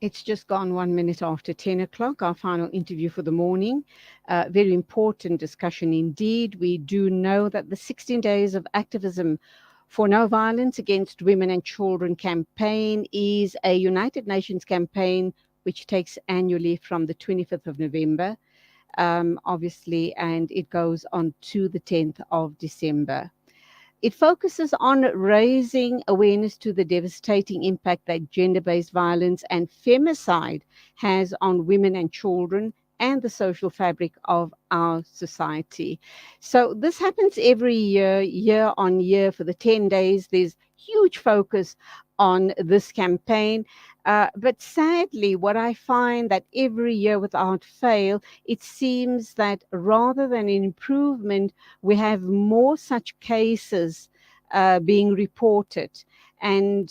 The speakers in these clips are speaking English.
It's just gone 1 minute after 10 o'clock, our final interview for the morning. Very important discussion indeed. We do know that the 16 Days of Activism for No Violence Against Women and Children campaign is a United Nations campaign which takes annually from the 25th of November, obviously, and it goes on to the 10th of December. It focuses on raising awareness to the devastating impact that gender based violence and femicide has on women and children and the social fabric of our society. So, this happens every year, year on year, for the 10 days. There's huge focus on this campaign. But sadly, what I find that every year without fail, it seems that rather than an improvement, we have more such cases being reported. And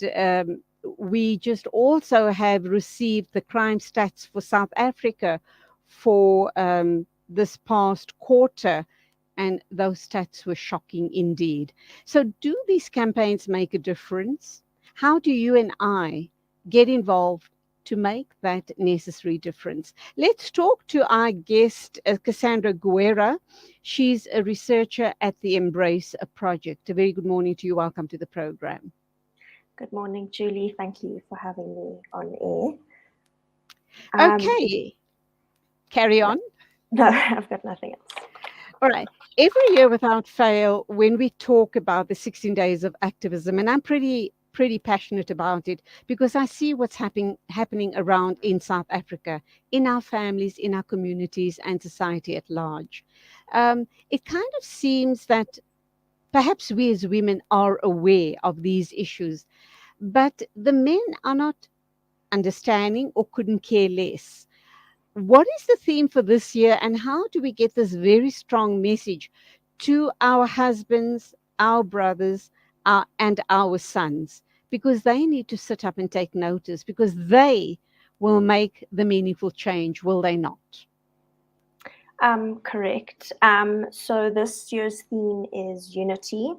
we just also have received the crime stats for South Africa for this past quarter. And those stats were shocking indeed. So, do these campaigns make a difference? How do you and I get involved to make that necessary difference? Let's talk to our guest, Cassandra Guerra. She's a researcher at the Embrace Project. A very good morning to you. Welcome to the program. Good morning, Julie. Thank you for having me on air. Okay. Carry on. No, I've got nothing else. All right. Every year without fail, when we talk about the 16 days of activism, and I'm pretty passionate about it because I see what's happening around in South Africa, in our families, in our communities, and society at large. It kind of seems that perhaps we as women are aware of these issues, but the men are not understanding or couldn't care less. What is the theme for this year, and how do we get this very strong message to our husbands, our brothers, and our sons? Because they need to sit up and take notice, because they will make the meaningful change, will they not? Correct. So this year's theme is unity.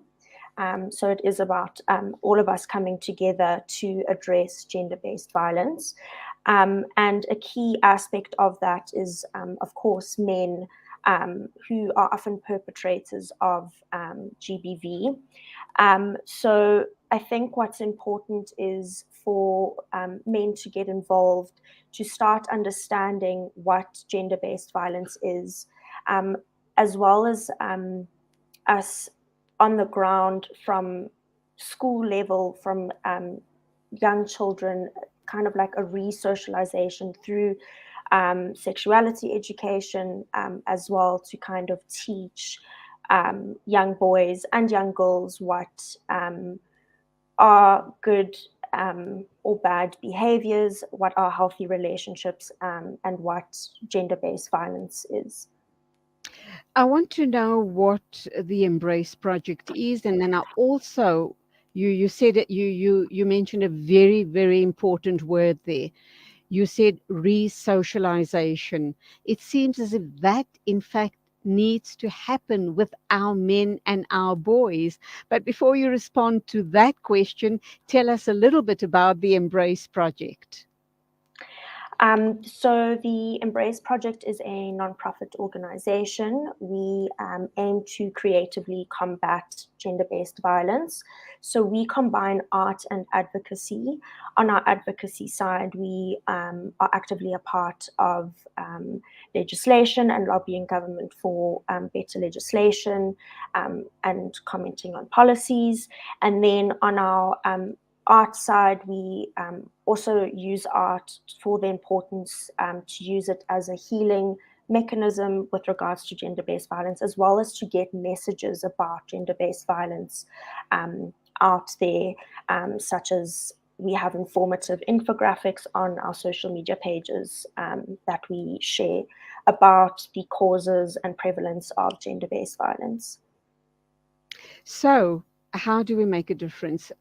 So it is about all of us coming together to address gender-based violence. And a key aspect of that is, of course, men who are often perpetrators of GBV. So I think what's important is for men to get involved, to start understanding what gender-based violence is, as well as us on the ground from school level, from young children, kind of like a re-socialization through sexuality education, as well, to kind of teach young boys and young girls what are good or bad behaviors, what are healthy relationships, and what gender-based violence is. I want to know what the Embrace Project is, and then I also, you said it, you mentioned a very, very important word there. You said re-socialization. It seems as if that, in fact, needs to happen with our men and our boys. But before you respond to that question, tell us a little bit about the Embrace Project. So the Embrace Project is a nonprofit organization. We aim to creatively combat gender-based violence. So we combine art and advocacy. On our advocacy side, we are actively a part of legislation and lobbying government for better legislation, and commenting on policies. And then on our art side, we also use art for the importance to use it as a healing mechanism with regards to gender-based violence, as well as to get messages about gender-based violence out there, such as we have informative infographics on our social media pages that we share about the causes and prevalence of gender-based violence. So, how do we make a difference?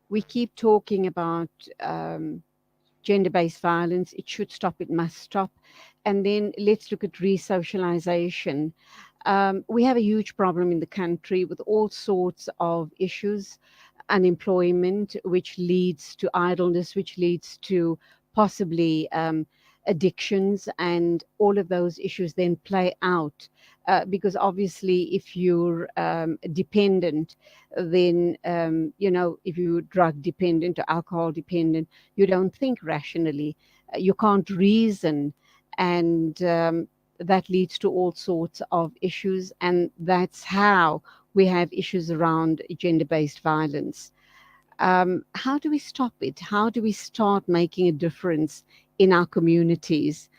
We keep talking about gender-based violence. It should stop. It must stop. And then let's look at re-socialization. We have a huge problem in the country with all sorts of issues. unemployment, which leads to idleness, which leads to possibly addictions, and all of those issues then play out. Because obviously, if you're dependent, then, if you're drug dependent or alcohol dependent, you don't think rationally, you can't reason, and that leads to all sorts of issues. And that's how we have issues around gender-based violence. How do we stop it? How do we start making a difference in our communities?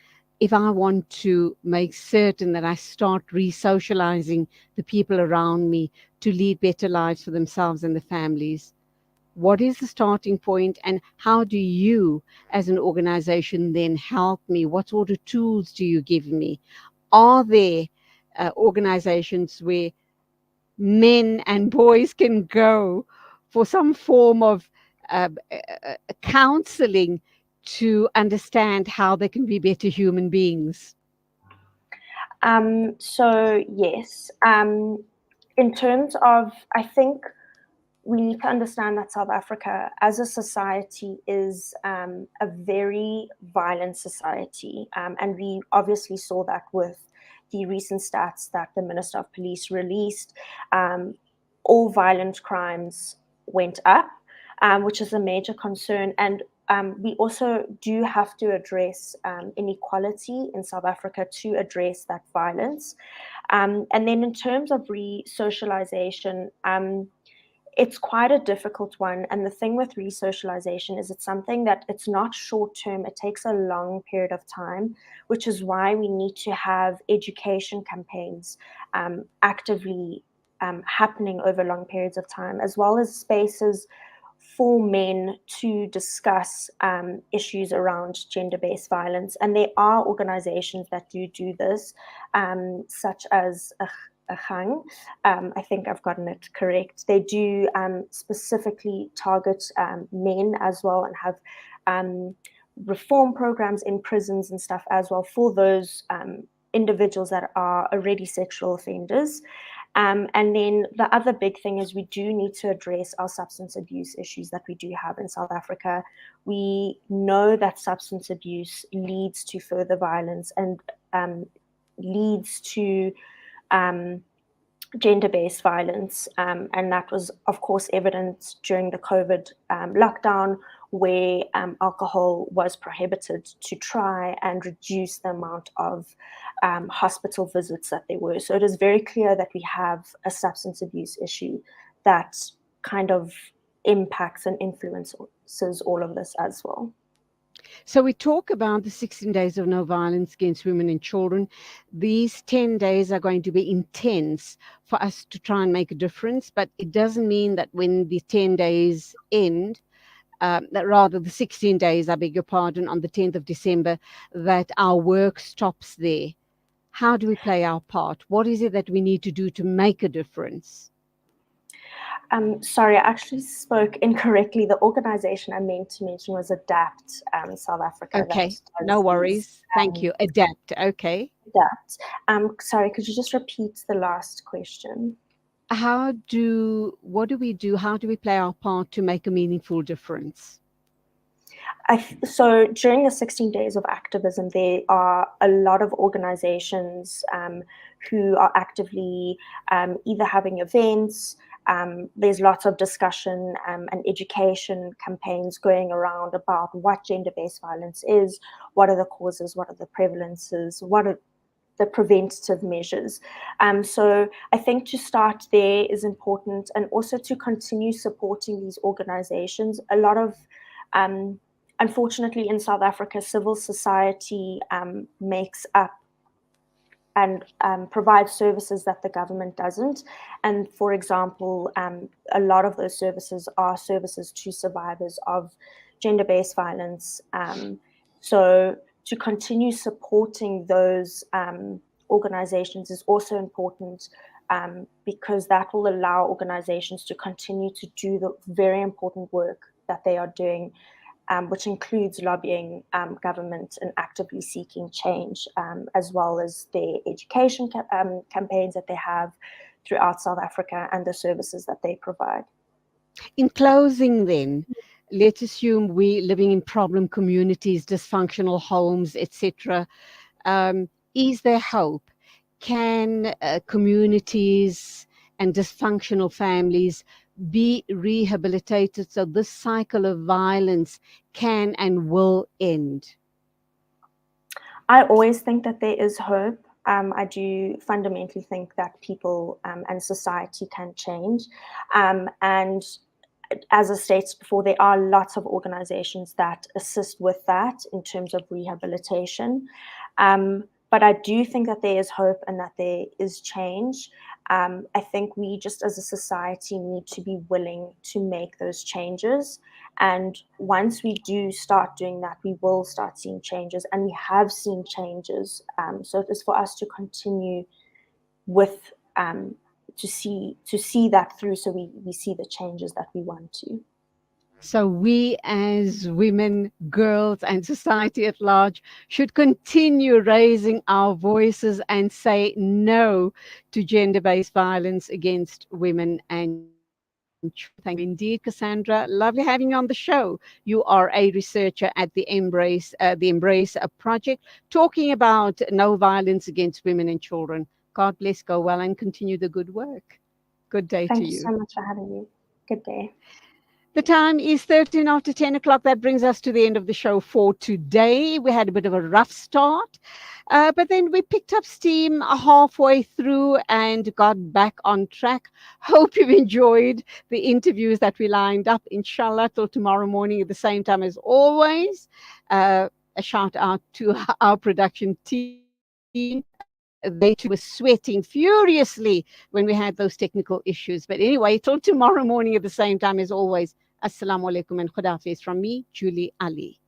If I want to make certain that I start re-socializing the people around me to lead better lives for themselves and their families, what is the starting point, and how do you as an organization then help me? What sort of tools do you give me? Are there organizations where men and boys can go for some form of counseling to understand how they can be better human beings? So yes, in terms of, I think we need to understand that South Africa as a society is a very violent society. And we obviously saw that with the recent stats that the Minister of Police released. All violent crimes went up, which is a major concern. And we also do have to address inequality in South Africa to address that violence. And then in terms of re-socialization, it's quite a difficult one. And the thing with re-socialization is it's something that it's not short term. It takes a long period of time, which is why we need to have education campaigns actively happening over long periods of time, as well as spaces for men to discuss issues around gender-based violence. And there are organizations that do this, such as Ahang. I think I've gotten it correct. They do specifically target men as well, and have reform programs in prisons and stuff as well for those individuals that are already sexual offenders. And then the other big thing is we do need to address our substance abuse issues that we do have in South Africa. We know that substance abuse leads to further violence and leads to gender-based violence. And that was, of course, evident during the COVID lockdown, where alcohol was prohibited to try and reduce the amount of hospital visits that there were. So it is very clear that we have a substance abuse issue that kind of impacts and influences all of this as well. So we talk about the 16 days of no violence against women and children. These 10 days are going to be intense for us to try and make a difference, but it doesn't mean that when the 10 days end, that rather the 16 days, I beg your pardon, on the 10th of December, that our work stops there. How do we play our part? What is it that we need to do to make a difference? Sorry, I actually spoke incorrectly. The organization I meant to mention was ADAPT South Africa. Okay, no worries. Thank you. ADAPT, okay. ADAPT. Sorry, could you just repeat the last question? What do we do? How do we play our part to make a meaningful difference? So during the 16 days of activism, there are a lot of organizations who are actively either having events. There's lots of discussion and education campaigns going around about what gender-based violence is, what are the causes, what are the prevalences, what are the preventative measures. So I think to start there is important, and also to continue supporting these organizations. A lot of unfortunately, in South Africa, civil society makes up and provides services that the government doesn't. And for example, a lot of those services are services to survivors of gender-based violence. So to continue supporting those organizations is also important, because that will allow organizations to continue to do the very important work that they are doing, which includes lobbying government and actively seeking change, as well as their education campaigns that they have throughout South Africa and the services that they provide. In closing, then, let's assume we living in problem communities, dysfunctional homes, etc. Is there hope? Can communities and dysfunctional families be rehabilitated so this cycle of violence can and will end? I always think that there is hope. I do fundamentally think that people and society can change. And as I stated before, there are lots of organizations that assist with that in terms of rehabilitation. But I do think that there is hope and that there is change. I think we just as a society need to be willing to make those changes. And once we do start doing that, we will start seeing changes, and we have seen changes. So it is for us to continue with to see that through, so we see the changes that we want to. So we as women, girls, and society at large should continue raising our voices and say no to gender-based violence against women and children. Thank you indeed, Cassandra. Lovely having you on the show. You are a researcher at the Embrace Project, talking about no violence against women and children. God bless, go well, and continue the good work. Good day to Thank you you. so much for having me. Good day. The time is 13 after 10 o'clock. That brings us to the end of the show for today. We had a bit of a rough start, but then we picked up steam halfway through and got back on track. Hope you've enjoyed the interviews that we lined up. Inshallah, till tomorrow morning at the same time as always. A shout out to our production team. They too were sweating furiously when we had those technical issues. But anyway, till tomorrow morning at the same time as always. Assalamu alaikum and Khudafiz from me, Julie Ali.